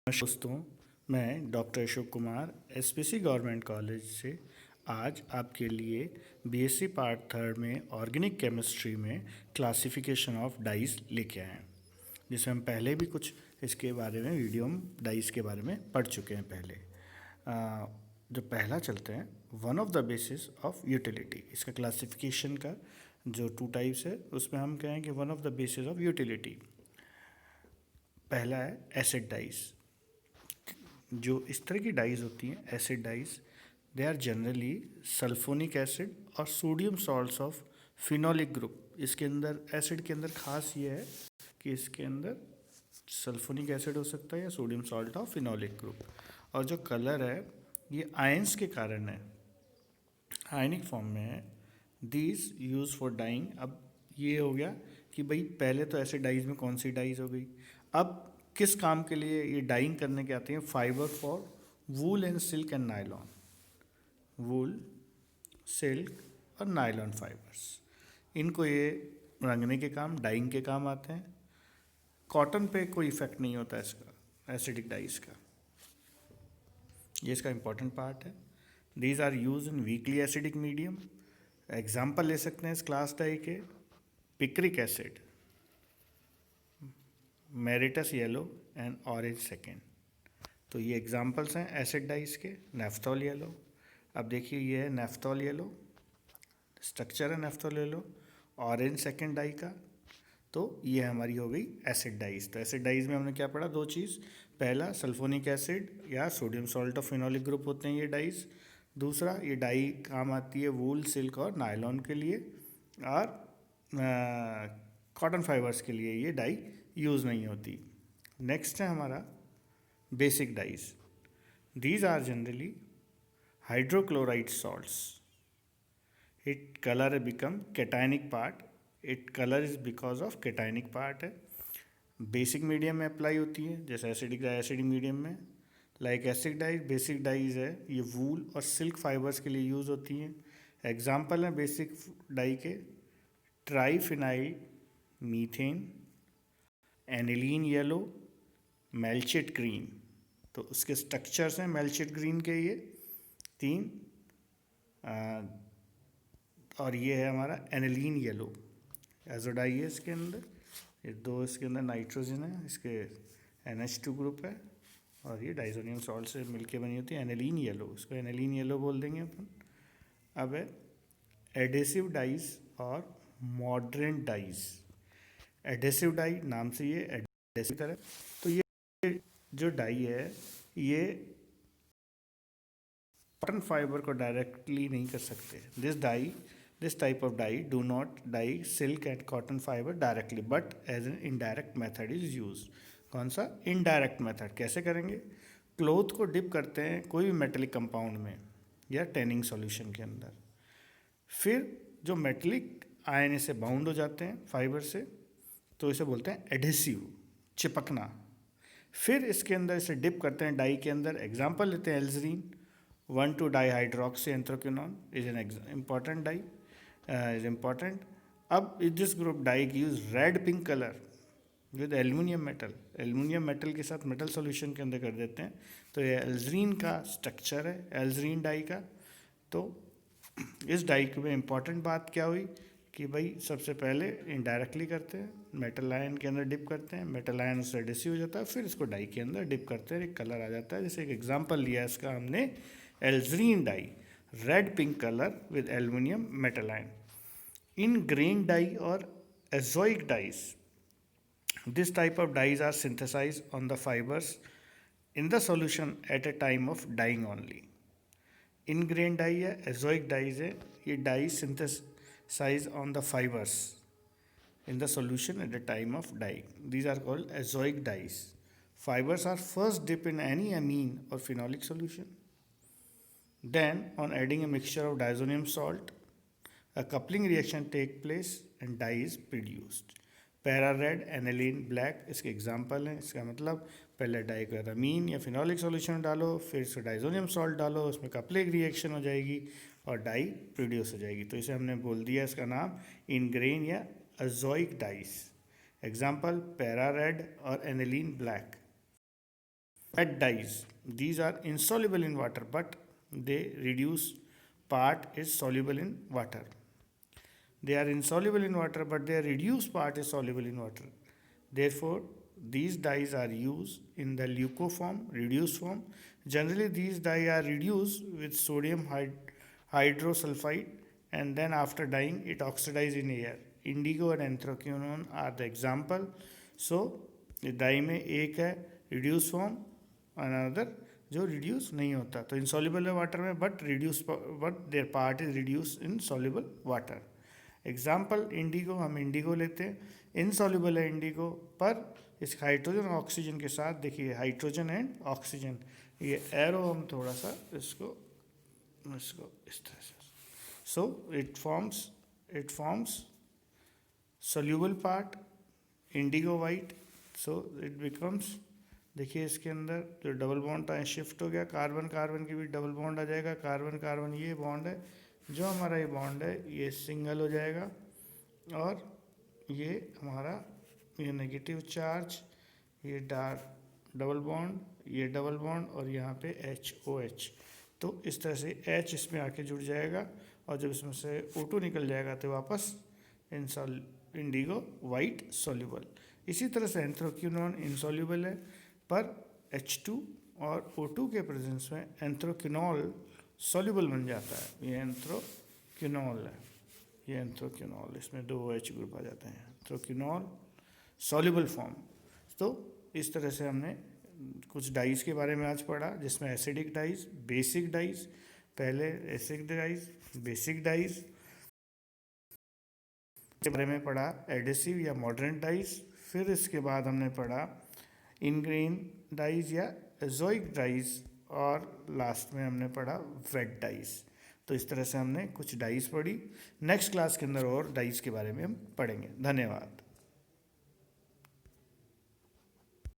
दोस्तों, मैं doctor Ashok Kumar SPC government college से आज आपके लिए बीएससी पार्ट थर्ड में ऑर्गेनिक केमिस्ट्री में क्लासिफिकेशन ऑफ डाइस लेके आए हैं, जिसमें हम पहले भी कुछ इसके बारे में वीडियो में डाइस के बारे में पढ़ चुके हैं पहले। जो पहला चलते हैं, one of the basis of utility. इसका क्लासिफिकेशन का जो 2 टाइप्स है उसमें हम कहें कि one of the basis of utility. पहला है एसिड डाइस। जो इस तरह की डाइज होती हैं acid dyes, they are generally sulphonic acid और sodium salts of phenolic group. इसके अंदर एसिड के अंदर खास ये है कि इसके अंदर सल्फोनिक एसिड हो सकता है या sodium salt of phenolic group. और जो कलर है ये आयंस के कारण है, आयनिक फॉर्म में है। These use for dyeing. अब ये हो गया कि भाई पहले तो ऐसे डाइज में कौन सी डाइज हो गई, अब किस काम के लिए ये डाइंग करने के आते हैं। Fibre for wool and silk and nylon. Wool, silk और नायलॉन फाइबर्स, इनको ये रंगने के काम, डाइंग के काम आते हैं। कॉटन पे कोई इफेक्ट नहीं होता इसका, एसिडिक डाइज का। ये इसका इंपॉर्टेंट पार्ट है। These are use in weakly acidic medium. Example ले सकते हैं इस क्लास डाई के, picric acid, Martius yellow and orange second. तो ये एग्जाम्पल्स हैं एसिड डाइस के। नेफ्थॉल येलो, अब देखिए ये है नेफ्थॉल येलो, स्ट्रक्चर है naphthol yellow. Orange second dye का, तो ये हमारी हो गई एसिड डाइस। तो एसिड डाइस में हमने क्या पढ़ा, 2 चीज़। पहला, सल्फोनिक एसिड या sodium salt of phenolic group होते हैं ये डाइस। दूसरा, ये डाई काम आती है वूल, सिल्क और नायलॉन के लिए, और कॉटन फाइबर्स के लिए ये डाई यूज़ नहीं होती। नेक्स्ट है हमारा basic dyes. These are generally hydrochloride salts. It colour become cationic part. It colour is because of cationic part है। बेसिक मीडियम में अप्लाई होती है, जैसे एसिडिक डाई एसिडिक मीडियम में। Like acid dyes, basic dyes है ये वूल और silk fibres के लिए यूज़ होती हैं। एग्जाम्पल है बेसिक डाई के, triphenyl methane, aniline yellow, malachite green. तो उसके स्ट्रक्चर्स हैं मेल्चिट ग्रीन के ये 3, और ये है हमारा एनिलीन येलो। एजोडाई है इसके अंदर, ये 2 इसके अंदर नाइट्रोजन है, इसके NH2 ग्रुप है, और ये डाइजोनियम सॉल्ट से मिलके बनी होती है एनिलीन येलो। इसको एनिलीन येलो बोल देंगे अपन। अब है एडेसिव डाइज और मॉडरेंट डाइज। एडेसिव डाई नाम से ये एडेसिव तरह, तो ये जो डाई है ये कॉटन फाइबर को डायरेक्टली नहीं कर सकते। This type of dye do not dye silk and cotton fibre directly, but as an indirect method is use. कौन सा इनडायरेक्ट मेथड, कैसे करेंगे? क्लोथ को डिप करते हैं कोई भी मेटेलिक कंपाउंड में या टैनिंग सॉल्यूशन के अंदर, फिर जो मेटेलिक आयन इसे बाउंड हो जाते हैं फाइबर से, तो इसे बोलते हैं एडेसिव, चिपकना। फिर इसके अंदर इसे डिप करते हैं डाई के अंदर। एग्जाम्पल लेते हैं alizarin 1,2 dihydroxy anthraquinone is an important dye, is important. अब this group dye use red pink colour with aluminium metal. Aluminium metal के साथ मेटल सॉल्यूशन के अंदर कर देते हैं, तो ये एल्जरीन का स्ट्रक्चर है, एल्जरीन डाई का। तो इस डाई में इम्पॉर्टेंट बात क्या हुई कि भाई सबसे पहले इनडायरेक्टली करते हैं, मेटल आयन के अंदर डिप करते हैं, मेटल आयन उससे एडेसिव हो जाता है, फिर इसको डाई के अंदर डिप करते हैं, एक कलर आ जाता है। जैसे एक एग्जांपल लिया इसका हमने, alizarin dye, red pink colour with aluminium metal ion. Ingrain dye और azoic dyes, this type of dyes are synthesized on the fibers in the solution at a time of dyeing only. Ingrain dye है, azoic dyes है, ये dye synthesise on the fibres in the solution at the time of dyeing. These are called azoic dyes. Fibers are first dipped in any amine or phenolic solution. Then, on adding a mixture of diazonium salt, a coupling reaction takes place and dye is produced. Para red, aniline black इसके example हैं। इसका मतलब पहले die को अमीन या phenolic solution डालो, फिर इसको डाइजोनियम सॉल्ट डालो, उसमें कपलिंग रिएक्शन हो जाएगी और डाई प्रोड्यूस हो जाएगी। तो इसे हमने बोल दिया इसका नाम इनग्रेन या अजोइक डाइस। एग्जाम्पल पैरा रेड और aniline black. wet dyes, these are insoluble in water but they reduce part is soluble in water. They are insoluble in water but their reduced part is soluble in water. Therefore, these dyes are used in the leucoform, reduced form. Generally, these dyes are reduced with sodium hydrosulfide and then after dyeing it oxidizes in air. Indigo and anthraquinone are the example. So, dye में एक है reduced form, another जो reduce नहीं होता, तो insoluble है water में but reduce but there part is reduce in soluble water. Example Indigo, हम इंडिगो लेते हैं, इनसॉल्युबल है इंडिगो पर इस हाइड्रोजन और ऑक्सीजन के साथ देखिए हाइड्रोजन एंड ऑक्सीजन, ये एरो हम थोड़ा सा इसको इस तरह से, so it forms soluble part Indigo white. So it becomes, देखिए इसके अंदर जो डबल बॉन्ड था शिफ्ट हो गया, कार्बन कार्बन की भी डबल बॉन्ड आ जाएगा, कार्बन कार्बन ये बॉन्ड है, जो हमारा ये बॉन्ड है ये सिंगल हो जाएगा और ये हमारा ये नेगेटिव चार्ज, ये डबल बॉन्ड, ये डबल बॉन्ड और यहाँ पे HOH. तो इस तरह से H इसमें आके जुड़ जाएगा और जब इसमें से O2 निकल जाएगा तो वापस इंडिगो वाइट सॉल्युबल. इसी तरह से एंथ्राक्विनोन इनसॉल्युबल है पर H2 और O2 के प्रेजेंस में एंथ्राक्विनोल सॉल्युबल बन जाता है. ये एंथ्राक्विनोल है, ये एंथ्राक्विनोल, इसमें 2 OH ग्रुप आ जाते हैं, एंथ्राक्विनोल सॉल्युबल फॉर्म. तो इस तरह से हमने कुछ डाइज के बारे में आज पढ़ा जिसमें एसिडिक डाइज, बेसिक डाइज, पहले एसिडिक डाइज, बेसिक डाइज के बारे में पढ़ा, एडेसिव या मॉडर्न डाइज, फिर इसके बाद हमने पढ़ा इनग्रेन डाइज या एजोइक डाइज और लास्ट में हमने पढ़ा वेट डाइज. तो इस तरह से हमने कुछ डाइज पढ़ी. नेक्स्ट क्लास के अंदर और डाइज के बारे में हम पढ़ेंगे. धन्यवाद.